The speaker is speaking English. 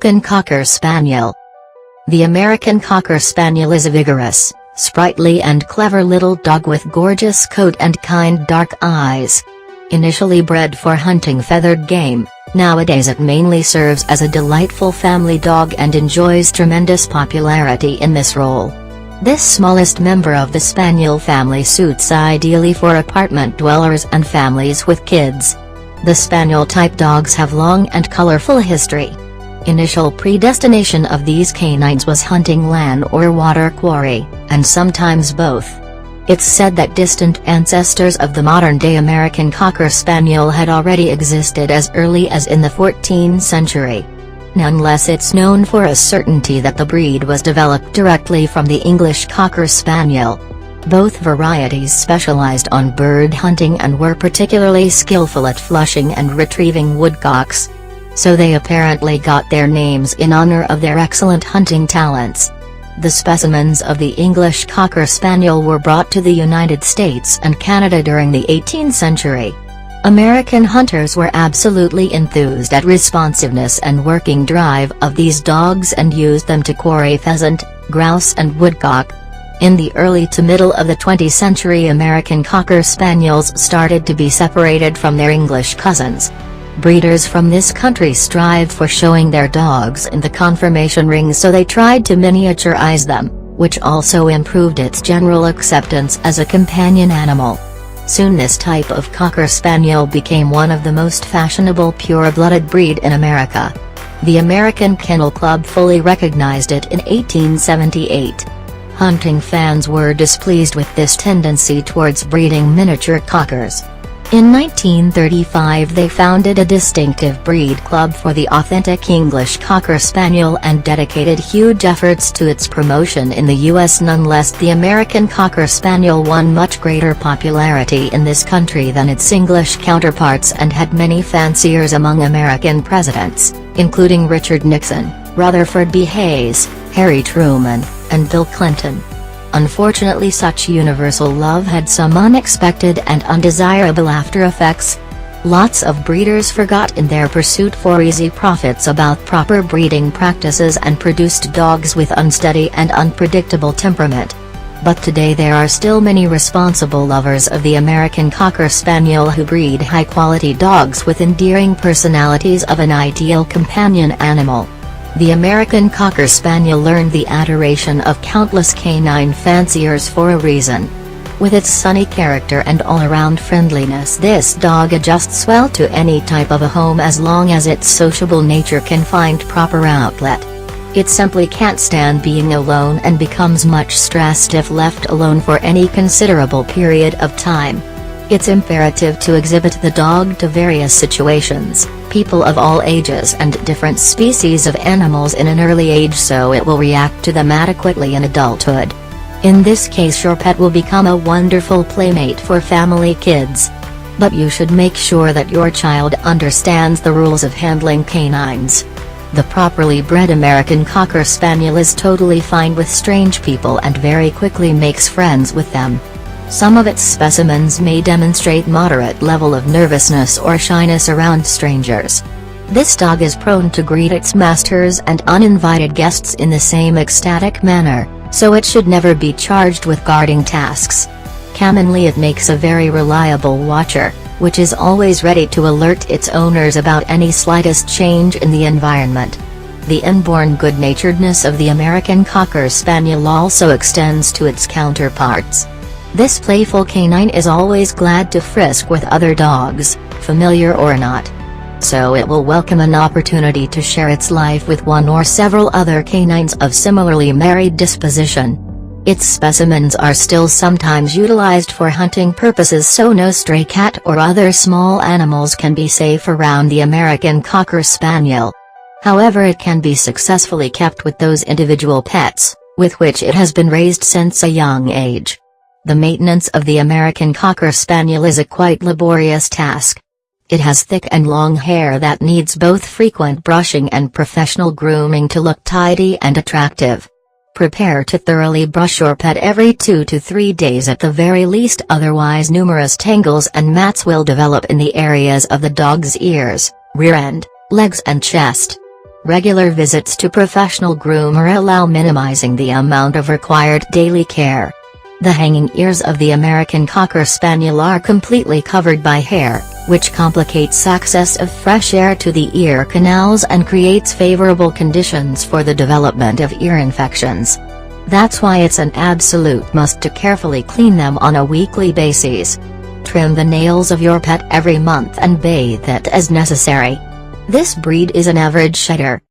American Cocker Spaniel. The American Cocker Spaniel is a vigorous, sprightly and clever little dog with gorgeous coat and kind dark eyes. Initially bred for hunting feathered game, nowadays it mainly serves as a delightful family dog and enjoys tremendous popularity in this role. This smallest member of the Spaniel family suits ideally for apartment dwellers and families with kids. The Spaniel-type dogs have long and colorful history. Initial predestination of these canines was hunting land or water quarry, and sometimes both. It's said that distant ancestors of the modern-day American Cocker Spaniel had already existed as early as in the 14th century. Nonetheless, it's known for a certainty that the breed was developed directly from the English Cocker Spaniel. Both varieties specialized on bird hunting and were particularly skillful at flushing and retrieving woodcocks. So they apparently got their names in honor of their excellent hunting talents. The specimens of the English Cocker Spaniel were brought to the United States and Canada during the 18th century. American hunters were absolutely enthused at responsiveness and working drive of these dogs and used them to quarry pheasant, grouse and woodcock. In the early to middle of the 20th century, American Cocker Spaniels started to be separated from their English cousins. Breeders from this country strived for showing their dogs in the conformation ring, so they tried to miniaturize them, which also improved its general acceptance as a companion animal. Soon this type of Cocker Spaniel became one of the most fashionable pure-blooded breed in America. The American Kennel Club fully recognized it in 1878. Hunting fans were displeased with this tendency towards breeding miniature cockers. In 1935 they founded a distinctive breed club for the authentic English Cocker Spaniel and dedicated huge efforts to its promotion in the U.S. Nonetheless, the American Cocker Spaniel won much greater popularity in this country than its English counterparts and had many fanciers among American presidents, including Richard Nixon, Rutherford B. Hayes, Harry Truman, and Bill Clinton. Unfortunately, such universal love had some unexpected and undesirable after effects. Lots of breeders forgot in their pursuit for easy profits about proper breeding practices and produced dogs with unsteady and unpredictable temperament. But today there are still many responsible lovers of the American Cocker Spaniel who breed high-quality dogs with endearing personalities of an ideal companion animal. The American Cocker Spaniel earned the adoration of countless canine fanciers for a reason. With its sunny character and all-around friendliness, this dog adjusts well to any type of a home as long as its sociable nature can find proper outlet. It simply can't stand being alone and becomes much stressed if left alone for any considerable period of time. It's imperative to exhibit the dog to various situations, people of all ages and different species of animals in an early age, so it will react to them adequately in adulthood. In this case, your pet will become a wonderful playmate for family kids. But you should make sure that your child understands the rules of handling canines. The properly bred American Cocker Spaniel is totally fine with strange people and very quickly makes friends with them. Some of its specimens may demonstrate moderate level of nervousness or shyness around strangers. This dog is prone to greet its masters and uninvited guests in the same ecstatic manner, so it should never be charged with guarding tasks. Commonly it makes a very reliable watcher, which is always ready to alert its owners about any slightest change in the environment. The inborn good-naturedness of the American Cocker Spaniel also extends to its counterparts. This playful canine is always glad to frisk with other dogs, familiar or not. So it will welcome an opportunity to share its life with one or several other canines of similarly married disposition. Its specimens are still sometimes utilized for hunting purposes, so no stray cat or other small animals can be safe around the American Cocker Spaniel. However, it can be successfully kept with those individual pets, with which it has been raised since a young age. The maintenance of the American Cocker Spaniel is a quite laborious task. It has thick and long hair that needs both frequent brushing and professional grooming to look tidy and attractive. Prepare to thoroughly brush your pet every 2 to 3 days at the very least, otherwise numerous tangles and mats will develop in the areas of the dog's ears, rear end, legs and chest. Regular visits to professional groomer allow minimizing the amount of required daily care. The hanging ears of the American Cocker Spaniel are completely covered by hair, which complicates access of fresh air to the ear canals and creates favorable conditions for the development of ear infections. That's why it's an absolute must to carefully clean them on a weekly basis. Trim the nails of your pet every month and bathe it as necessary. This breed is an average shedder,